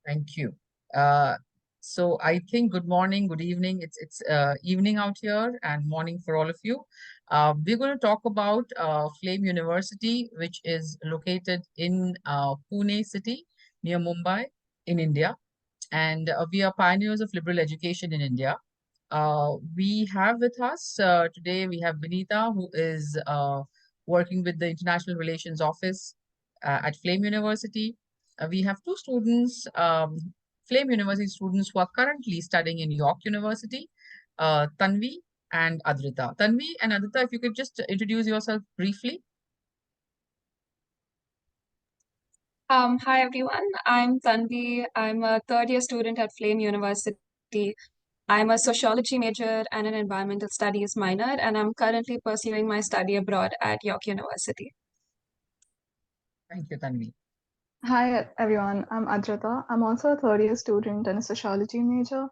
Thank you. Uh, so I think good morning, good evening. It's evening out here and morning for all of you. We're going to talk about Flame University, which is located in Pune city near Mumbai in India. And we are pioneers of liberal education in India. We have with us today, we have Vinita, who is working with the International Relations Office at Flame University. We have two students, Flame University students who are currently studying in York University, Tanvi and Adrita. Tanvi and Adrita, if you could just introduce yourself briefly. Hi everyone, I'm Tanvi. I'm a third year student at Flame University. I'm a sociology major and an environmental studies minor, and I'm currently pursuing my study abroad at York University. Thank you, Tanvi. Hi everyone, I'm Adrita. I'm also a third year student and a sociology major.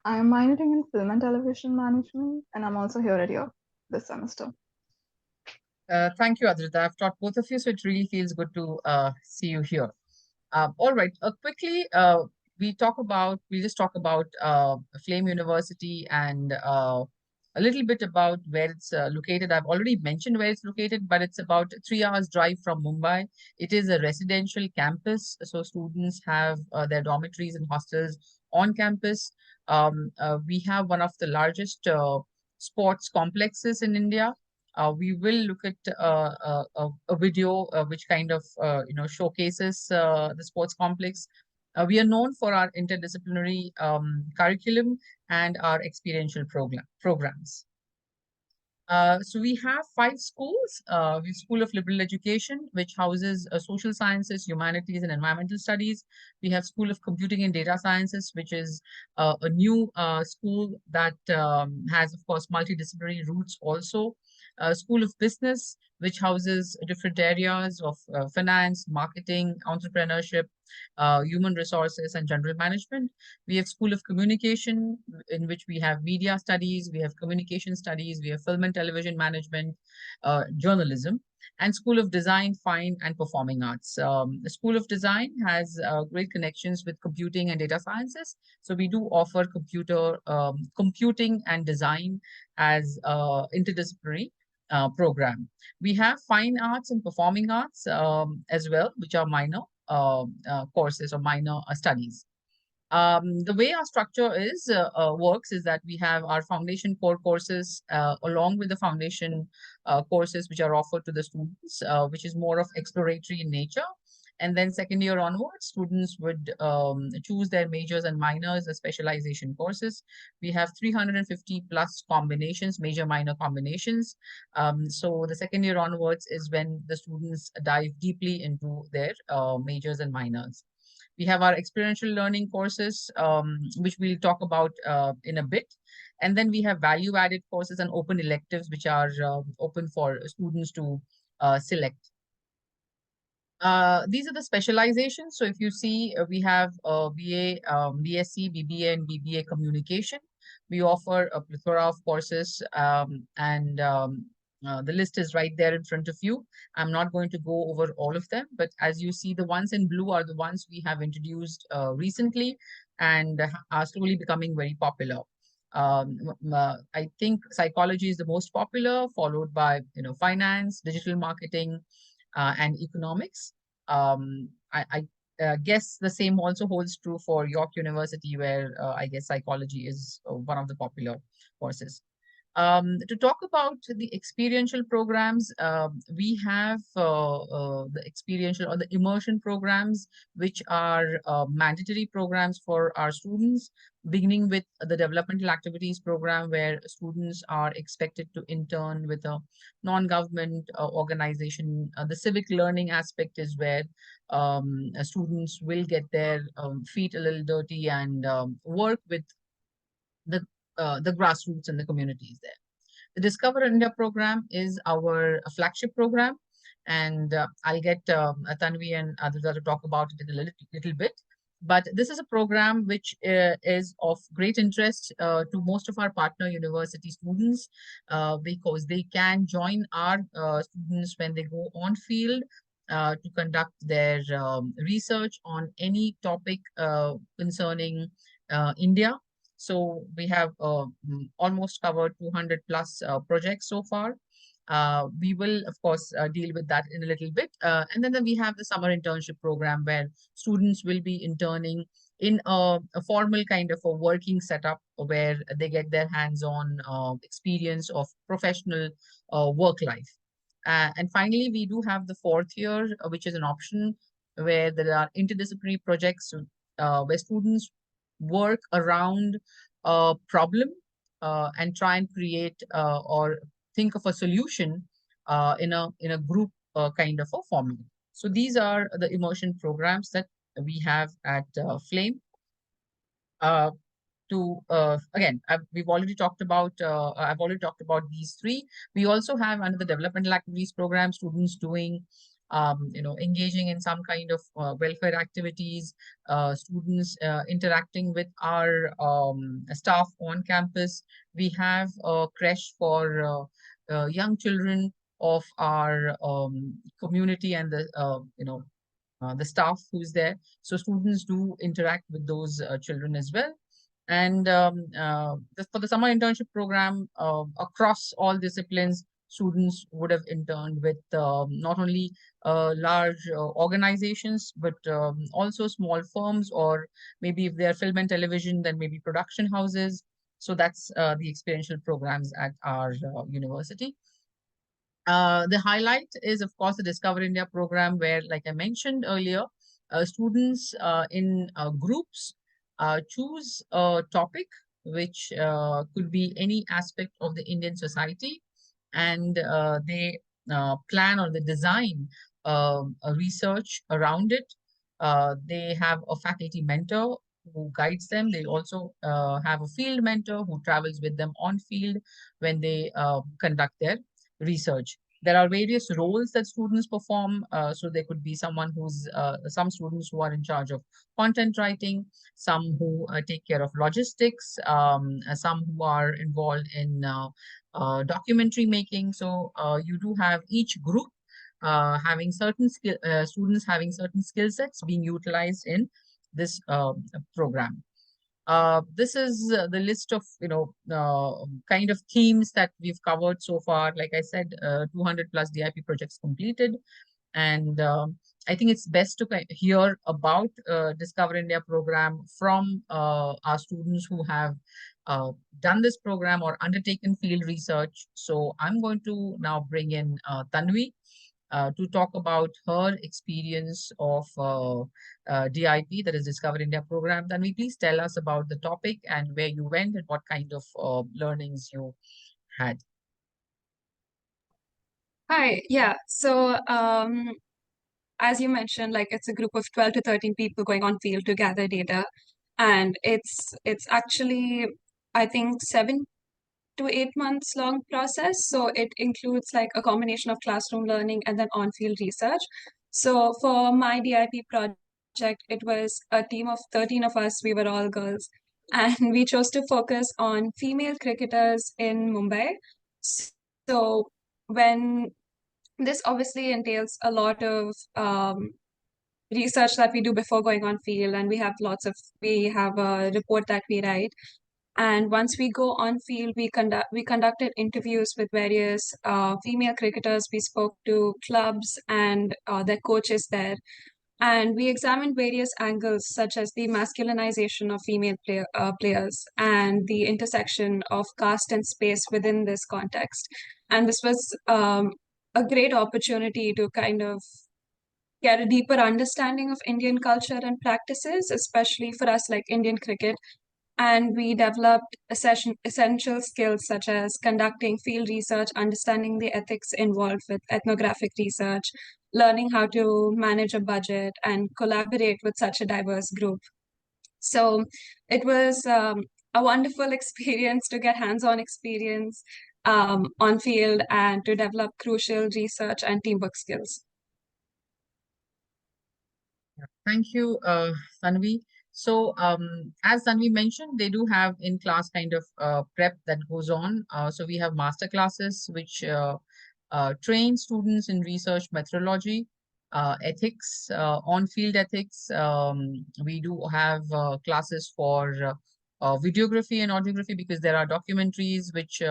I'm minoring in film and television management, and I'm also here at York this semester. Thank you, Adrita. I've taught both of you, so it really feels good to see you here. All right. Quickly, we just talk about Flame University and a little bit about where it's located. I've already mentioned where it's located, but it's about 3 hours drive from Mumbai. It is a residential campus, so students have their dormitories and hostels on campus. We have one of the largest sports complexes in India. We will look at a video which kind of showcases the sports complex. We are known for our interdisciplinary curriculum and our experiential programs. So we have five schools. We have School of Liberal Education, which houses social sciences, humanities, and environmental studies. We have School of Computing and Data Sciences, which is a new school that has, of course, multidisciplinary roots also. School of Business, which houses different areas of finance, marketing, entrepreneurship, human resources, and general management. We have School of Communication, in which we have media studies, we have communication studies, we have film and television management, journalism, and School of Design, Fine and Performing Arts. The School of Design has great connections with computing and data sciences. So we do offer computing and design as interdisciplinary program. We have fine arts and performing arts as well, which are minor courses or minor studies. The way our structure is works is that we have our foundation core courses along with the foundation courses which are offered to the students, which is more of exploratory in nature. And then second year onwards, students would choose their majors and minors as specialization courses. We have 350 plus combinations, major minor combinations. So the second year onwards is when the students dive deeply into their majors and minors. We have our experiential learning courses, which we'll talk about in a bit. And then we have value added courses and open electives, which are open for students to select. These are the specializations. So if you see, we have BA, BSc, BBA, and BBA communication. We offer a plethora of courses, and the list is right there in front of you. I'm not going to go over all of them, but as you see, the ones in blue are the ones we have introduced recently and are slowly becoming very popular. I think psychology is the most popular, followed by finance, digital marketing, and economics. I guess the same also holds true for York University, where I guess psychology is one of the popular courses. To talk about the experiential programs, we have the experiential or the immersion programs, which are mandatory programs for our students, beginning with the developmental activities program, where students are expected to intern with a non-government organization. The civic learning aspect is where students will get their feet a little dirty and work with the the grassroots and the communities there. The Discover India program is our flagship program, and I'll get Tanvi and Aditya to talk about it in a little bit. But this is a program which is of great interest to most of our partner university students because they can join our students when they go on field to conduct their research on any topic concerning India. So we have almost covered 200 plus projects so far. We will, of course, deal with that in a little bit. And then we have the summer internship program where students will be interning in a formal kind of a working setup where they get their hands-on experience of professional work life. And finally, we do have the fourth year, which is an option where there are interdisciplinary projects where students work around a problem and try and create or think of a solution in a group kind of a formula. So these are the immersion programs that we have at Flame. We've already talked about, I've already talked about these three. We also have under the developmental activities program, students doing, engaging in some kind of welfare activities, students interacting with our staff on campus. We have a creche for young children of our community and the staff who's there. So students do interact with those children as well. And for the summer internship program, across all disciplines, students would have interned with not only large organizations, but also small firms, or maybe if they're film and television, then maybe production houses. So that's the experiential programs at our university. The highlight is, of course, the Discover India program, where, like I mentioned earlier, students in groups choose a topic which could be any aspect of the Indian society, and they plan or they design a research around it. They have a faculty mentor who guides them. They also have a field mentor who travels with them on field when they conduct their research. There are various roles that students perform. So there could be someone some students who are in charge of content writing, some who take care of logistics, some who are involved in documentary making. So you do have each group having certain students having certain skill sets being utilized in this program. This is the list of kind of themes that we've covered so far. Like I said, 200 plus DIP projects completed, and I think it's best to hear about Discover India program from our students who have done this program or undertaken field research. So I'm going to now bring in Tanvi to talk about her experience of DIP, that is Discover India program. Tanvi, please tell us about the topic and where you went and what kind of learnings you had. Hi, yeah. So, as you mentioned, like it's a group of 12 to 13 people going on field to gather data. And it's actually, I think, 7 to 8 months long process. So it includes like a combination of classroom learning and then on-field research. So for my DIP project, it was a team of 13 of us. We were all girls. And we chose to focus on female cricketers in Mumbai. So when this obviously entails a lot of research that we do before going on field, and we have a report that we write. And once we go on field, we conducted interviews with various female cricketers. We spoke to clubs and their coaches there, and we examined various angles such as the masculinization of female players and the intersection of caste and space within this context. And this was a great opportunity to kind of get a deeper understanding of Indian culture and practices, especially for us like Indian cricket. And we developed essential skills such as conducting field research, understanding the ethics involved with ethnographic research, learning how to manage a budget, and collaborate with such a diverse group. So it was a wonderful experience to get hands-on experience on field and to develop crucial research and teamwork skills. Thank you, Tanvi. So, as Tanvi mentioned, they do have in-class kind of prep that goes on. So we have master classes which train students in research methodology. ethics, on-field ethics. We do have classes for videography and audiography, because there are documentaries which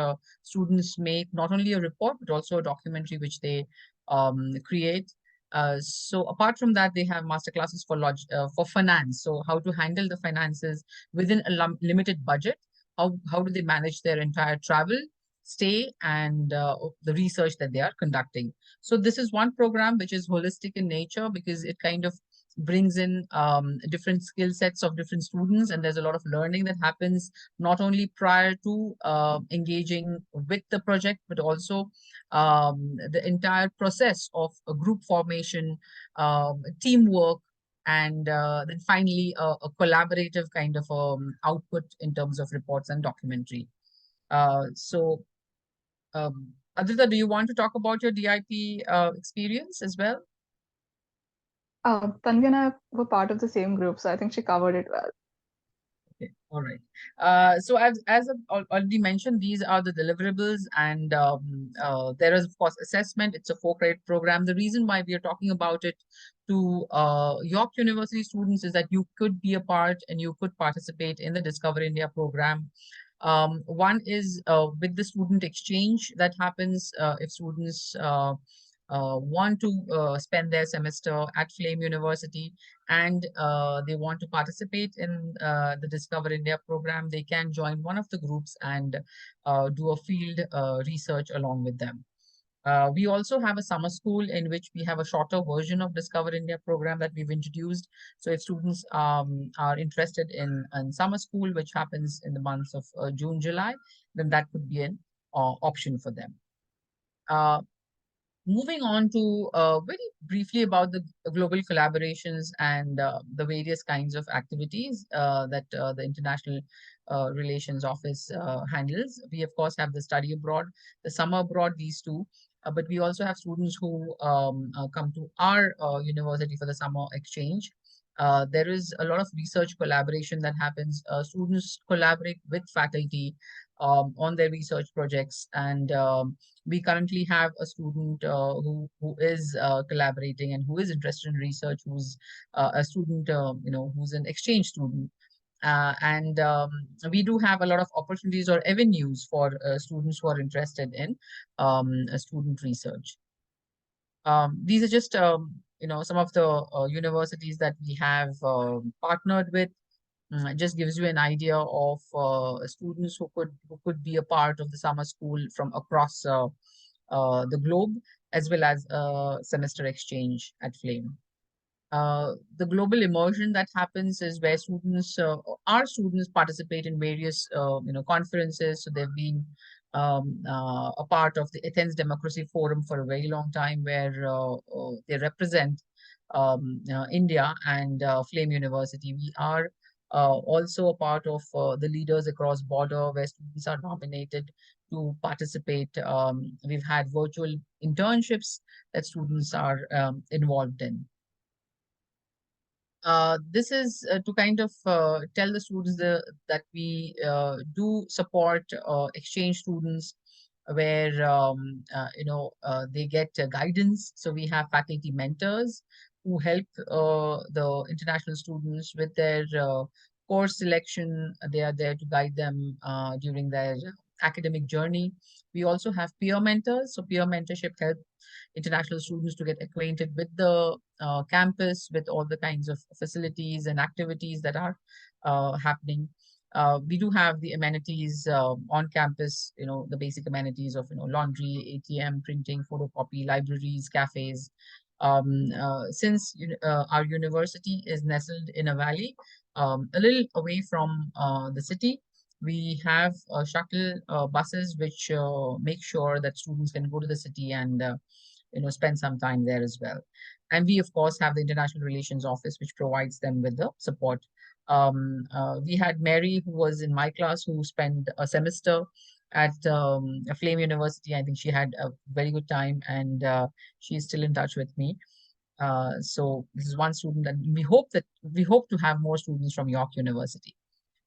students make, not only a report, but also a documentary which they create. So apart from that, they have master classes for finance. So how to handle the finances within a limited budget. How do they manage their entire travel, stay, and the research that they are conducting. So this is one program which is holistic in nature, because it kind of brings in different skill sets of different students, and there's a lot of learning that happens not only prior to engaging with the project, but also the entire process of a group formation, teamwork, and then finally a collaborative kind of output in terms of reports and documentary. So Adrita, do you want to talk about your DIP experience as well? Tanvi and I were part of the same group, so I think she covered it well. Okay, all right. So as I've already mentioned, these are the deliverables, and there is, of course, assessment. It's a 4-credit program. The reason why we are talking about it to York University students is that you could be a part and you could participate in the Discover India program. One is with the student exchange that happens if students want to spend their semester at Flame University, and they want to participate in the Discover India program, they can join one of the groups and do a field research along with them. We also have a summer school in which we have a shorter version of Discover India program that we've introduced. So if students are interested in summer school, which happens in the months of June, July, then that could be an option for them. Moving on to very briefly about the global collaborations and the various kinds of activities that the International Relations Office handles. We, of course, have the study abroad, the summer abroad, these two. But we also have students who come to our university for the summer exchange. There is a lot of research collaboration that happens. Students collaborate with faculty on their research projects, and we currently have a student who is collaborating and who is interested in research, who's a student, who's an exchange student. And we do have a lot of opportunities or avenues for students who are interested in student research. These are just, some of the universities that we have partnered with. It just gives you an idea of students who could be a part of the summer school from across the globe, as well as semester exchange at Flame. The global immersion that happens is where our students participate in various, conferences. So they've been a part of the Athens Democracy Forum for a very long time, where they represent India and Flame University. We are also a part of the Leaders Across Border, where students are nominated to participate. We've had virtual internships that students are involved in. This is to kind of tell the students that we do support exchange students, where they get guidance. So we have faculty mentors who help the international students with their course selection. They are there to guide them during their academic journey. We also have peer mentors. So peer mentorship helps international students to get acquainted with the campus, with all the kinds of facilities and activities that are happening. We do have the amenities on campus, the basic amenities of, laundry, ATM, printing, photocopy, libraries, cafes. Since our university is nestled in a valley, a little away from the city, we have shuttle buses which make sure that students can go to the city and spend some time there as well. And we, of course, have the International Relations Office, which provides them with the support. We had Mary, who was in my class, who spent a semester at Flame University. I think she had a very good time, and she is still in touch with me. So this is one student, and we hope to have more students from York University.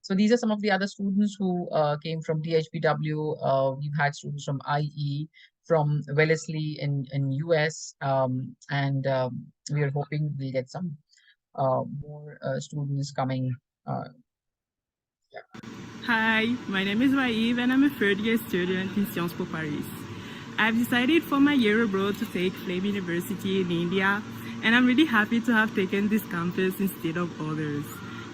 So these are some of the other students who came from DHBW. We've had students from IE, from Wellesley in US, and we are hoping we'll get some more students coming. Uh, Hi, my name is Waiv and I'm a third year student in Sciences Po Paris. I've decided for my year abroad to take Flame University in India, and I'm really happy to have taken this campus instead of others.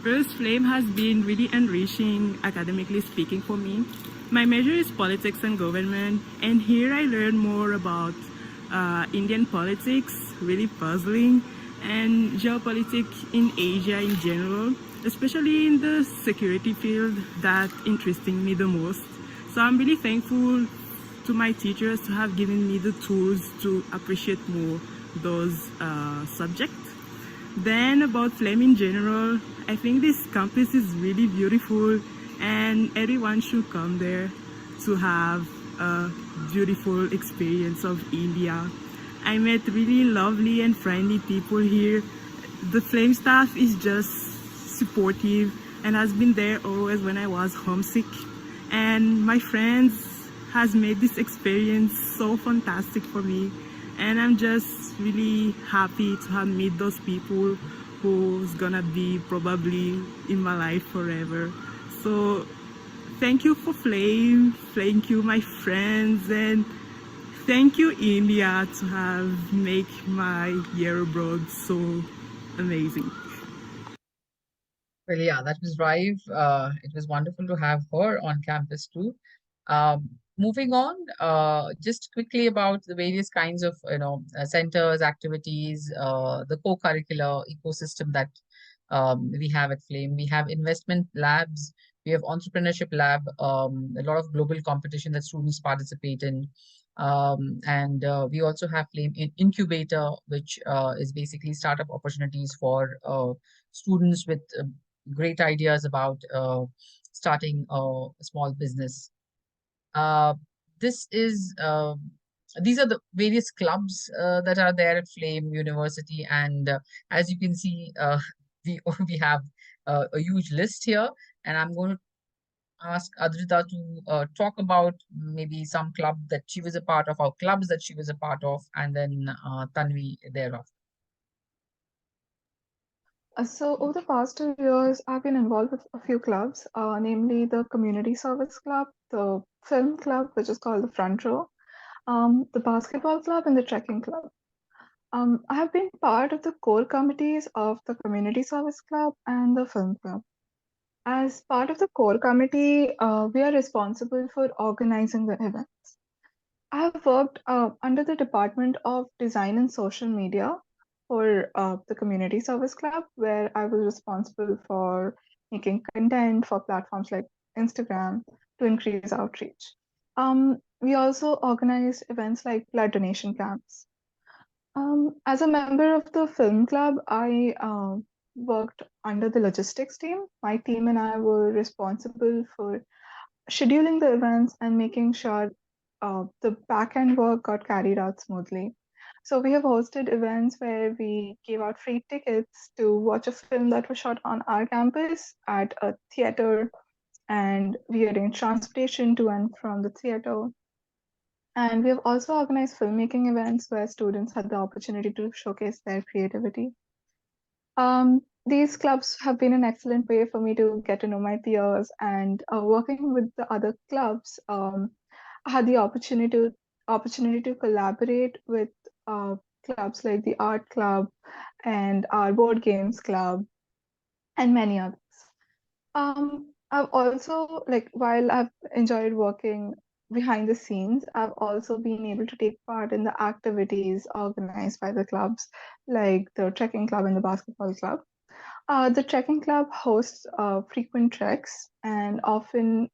First, Flame has been really enriching academically speaking for me. My major is politics and government, and here I learn more about Indian politics, really puzzling, and geopolitics in Asia in general, especially in the security field that interesting me the most. So I'm really thankful to my teachers to have given me the tools to appreciate more those subjects. Then about Flame in general, I think this campus is really beautiful and everyone should come there to have a beautiful experience of India. I met really lovely and friendly people here. The Flame staff is just supportive and has been there always when I was homesick. And my friends has made this experience so fantastic for me. And I'm just really happy to have met those people who's gonna be probably in my life forever. So thank you for Flame, thank you my friends, and thank you India to have make my year abroad so amazing. well, yeah, that was Rive. It was wonderful to have her on campus too. Moving on, just quickly about the various kinds of centers, activities, the co-curricular ecosystem that we have at Flame. We have investment labs, we have entrepreneurship lab, a lot of global competition that students participate in. And we also have Flame Incubator, which is basically startup opportunities for students with great ideas about starting a small business. Uh, this is these are the various clubs that are there at Flame University, and as you can see, we we have a huge list here, and I'm going to ask Adrita to talk about maybe some club that she was a part of, or clubs that she was a part of, and then Tanvi thereafter. So over the past 2 years, I've been involved with a few clubs, namely the Community Service Club, the Film Club, which is called the Front Row, the Basketball Club, and the Trekking Club. I have been part of the core committees of the Community Service Club and the Film Club. As part of the core committee, we are responsible for organizing the events. I have worked under the Department of Design and Social Media for the Community Service Club, where I was responsible for making content for platforms like Instagram to increase outreach. We also organize events like blood donation camps. As a member of the film club, I worked under the logistics team. My team and I were responsible for scheduling the events and making sure the back end work got carried out smoothly. So we have hosted events where we gave out free tickets to watch a film that was shot on our campus at a theater, and we arranged transportation to and from the theater. And we have also organized filmmaking events where students had the opportunity to showcase their creativity. These clubs have been an excellent way for me to get to know my peers, and working with the other clubs, I had the opportunity to collaborate with clubs like the art club and our board games club and many others. I've also, like, while I've enjoyed working behind the scenes, I've also been able to take part in the activities organized by the clubs, like the trekking club and the basketball club. The trekking club hosts frequent treks and often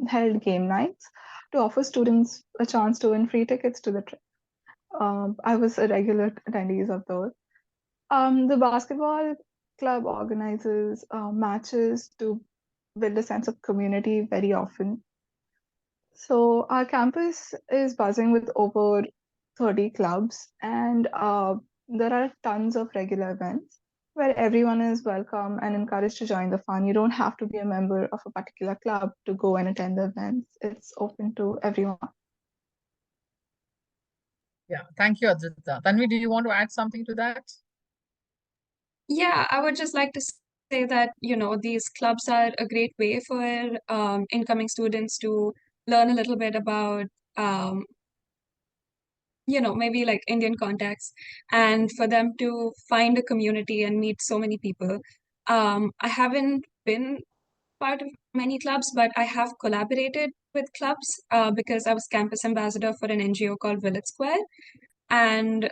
held game nights to offer students a chance to win free tickets to the trek. I was a regular attendee of those. The basketball club organizes matches to build a sense of community very often. So our campus is buzzing with over 30 clubs, and there are tons of regular events where everyone is welcome and encouraged to join the fun. You don't have to be a member of a particular club to go and attend the events. It's open to everyone. Yeah, thank you, Adrita. Tanvi, do you want to add something to that? Yeah, I would just like to say that, these clubs are a great way for incoming students to learn a little bit about, um, maybe like Indian contacts and for them to find a community and meet so many people. I haven't been part of many clubs, but I have collaborated with clubs because I was campus ambassador for an NGO called Village Square. And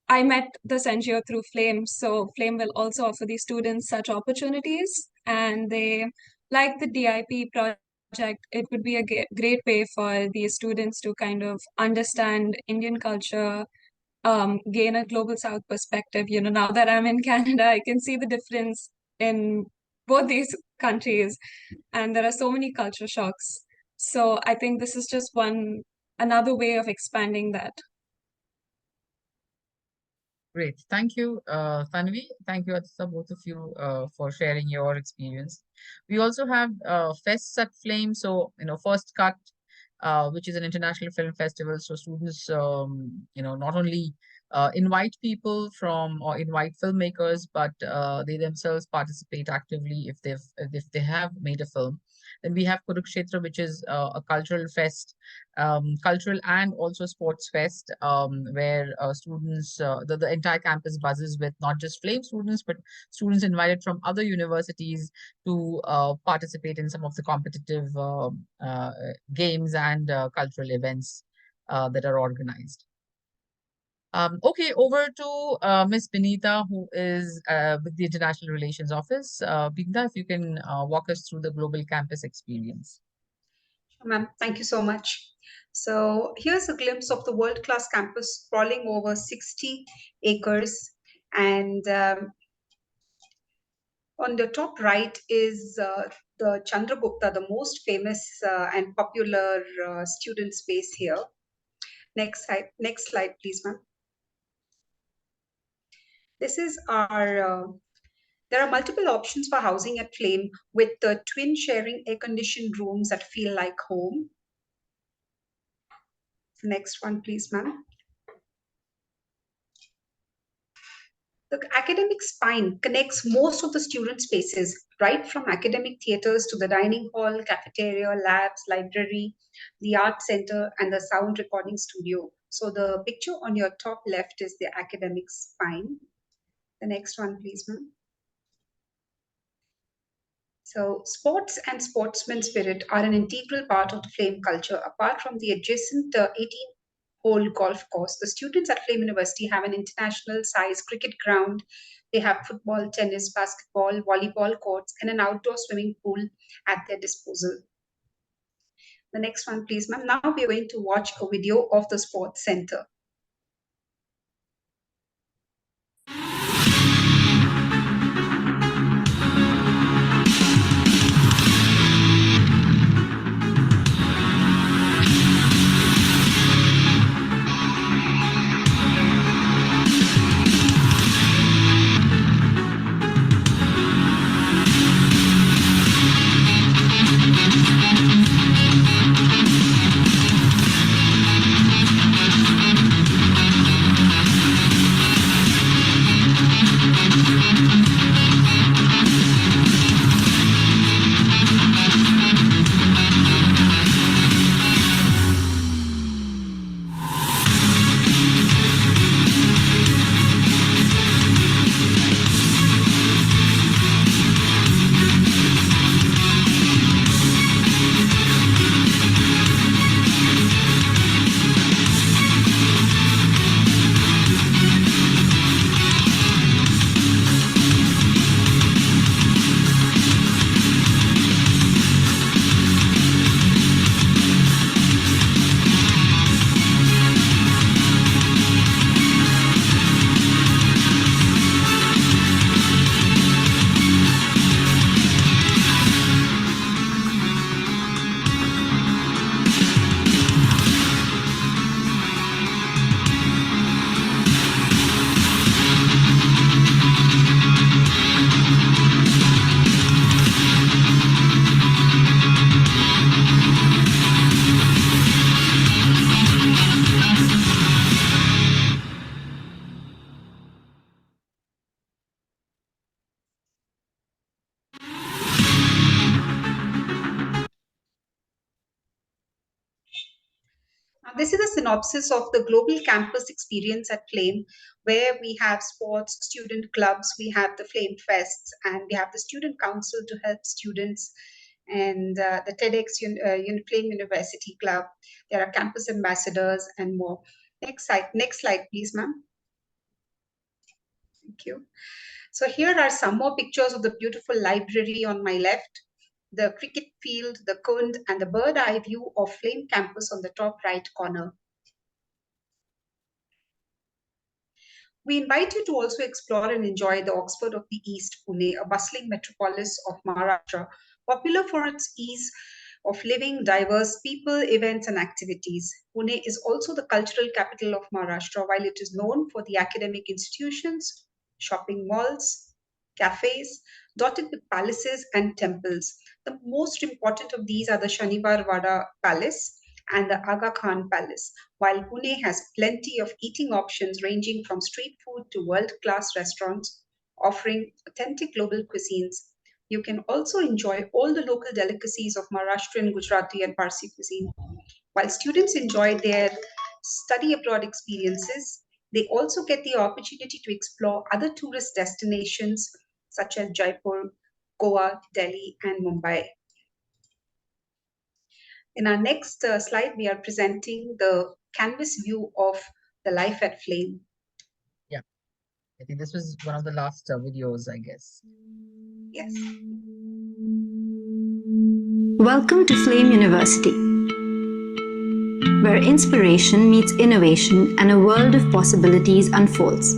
I met this NGO through Flame. So Flame will also offer these students such opportunities. And they, like the DIP project, it would be a great way for these students to kind of understand Indian culture, gain a global South perspective. Now that I'm in Canada, I can see the difference in both these countries, and there are so many culture shocks. So I think this is just another way of expanding that. Great. Thank you, Tanvi. Thank you, Aditya, both of you, for sharing your experience. We also have Fests at Flame. So, First Cut, which is an international film festival. So students, not only invite people from or invite filmmakers, but they themselves participate actively if they have made a film. Then we have Kurukshetra, which is a cultural fest, cultural and also sports fest, where students, the entire campus buzzes with not just Flame students, but students invited from other universities to participate in some of the competitive games and cultural events that are organized. Okay, over to Ms. Binita, who is with the International Relations Office. Binita, if you can walk us through the global campus experience. Ma'am, thank you so much. So here's a glimpse of the world-class campus sprawling over 60 acres. And on the top right is the Chandragupta, the most famous and popular student space here. Next slide, please, ma'am. This is our there are multiple options for housing at Flame with the twin sharing air-conditioned rooms that feel like home. Next one, please, ma'am. The academic spine connects most of the student spaces, right from academic theaters to the dining hall, cafeteria, labs, library, the art center, and the sound recording studio. So the picture on your top left is the academic spine. The next one, please, ma'am. So sports and sportsman spirit are an integral part of the Flame culture. Apart from the adjacent 18-hole golf course, the students at Flame University have an international size cricket ground. They have football, tennis, basketball, volleyball courts, and an outdoor swimming pool at their disposal. The next one, please, ma'am. Now we are going to watch a video of the sports center. this is a synopsis of the global campus experience at Flame, where we have sports, student clubs, we have the Flame Fests, and we have the Student Council to help students, and the TEDx Flame University Club. There are campus ambassadors and more. Next slide, please, ma'am. Thank you. So here are some more pictures of the beautiful library on my left, the cricket field, the Kund, and the bird eye view of Flame campus on the top right corner. We invite you to also explore and enjoy the Oxford of the East, Pune, a bustling metropolis of Maharashtra, popular for its ease of living, diverse people, events, and activities. Pune is also the cultural capital of Maharashtra, while it is known for the academic institutions, shopping malls, cafes, dotted with palaces and temples. The most important of these are the Shaniwar Wada Palace and the Aga Khan Palace, while Pune has plenty of eating options ranging from street food to world-class restaurants offering authentic global cuisines. You can also enjoy all the local delicacies of Maharashtrian, Gujarati, and Parsi cuisine. While students enjoy their study abroad experiences, they also get the opportunity to explore other tourist destinations such as Jaipur, Goa, Delhi, and Mumbai. In our next slide, we are presenting the canvas view of the life at Flame. Yeah, I think this was one of the last videos, I guess. Yes. Welcome to Flame University, where inspiration meets innovation and a world of possibilities unfolds.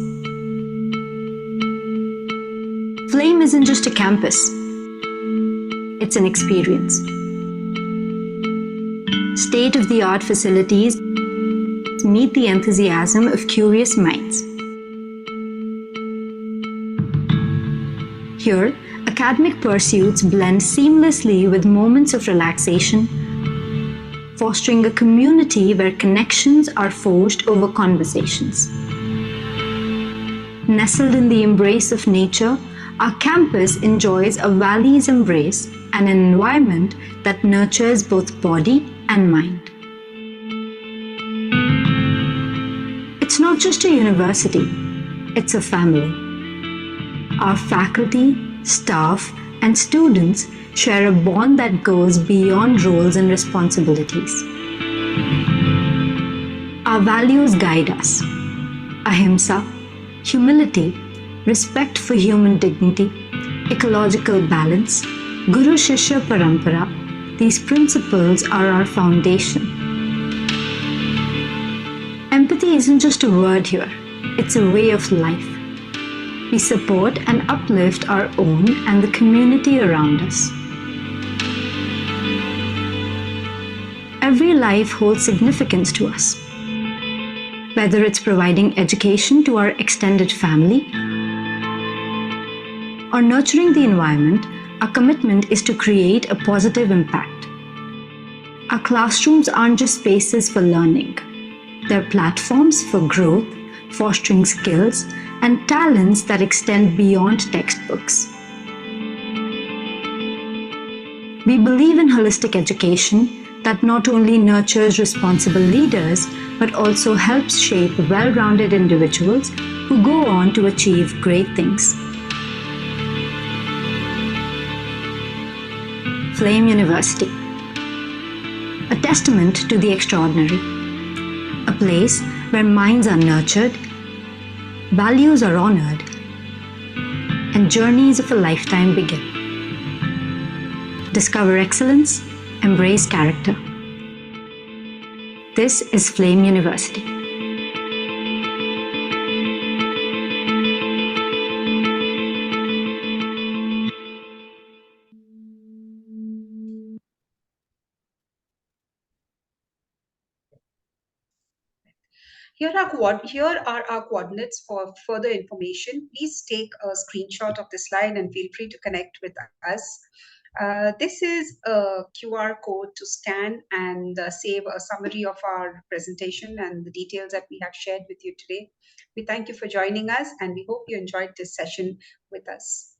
Flame isn't just a campus, it's an experience. State-of-the-art facilities meet the enthusiasm of curious minds. Here, academic pursuits blend seamlessly with moments of relaxation, fostering a community where connections are forged over conversations. Nestled in the embrace of nature, our campus enjoys a valley's embrace and an environment that nurtures both body and mind. It's not just a university, it's a family. Our faculty, staff, and students share a bond that goes beyond roles and responsibilities. Our values guide us: ahimsa, humility, respect for human dignity, ecological balance, Guru Shishya Parampara. These principles are our foundation. Empathy isn't just a word here, it's a way of life. We support and uplift our own and the community around us. Every life holds significance to us. Whether it's providing education to our extended family or nurturing the environment, our commitment is to create a positive impact. Our classrooms aren't just spaces for learning. They're platforms for growth, fostering skills and talents that extend beyond textbooks. We believe in holistic education that not only nurtures responsible leaders, but also helps shape well-rounded individuals who go on to achieve great things. Flame University, a testament to the extraordinary, a place where minds are nurtured, values are honored, and journeys of a lifetime begin. Discover excellence, embrace character. This is Flame University. Here are our coordinates for further information. Please take a screenshot of the slide and feel free to connect with us. This is a QR code to scan and save a summary of our presentation and the details that we have shared with you today. We thank you for joining us and we hope you enjoyed this session with us.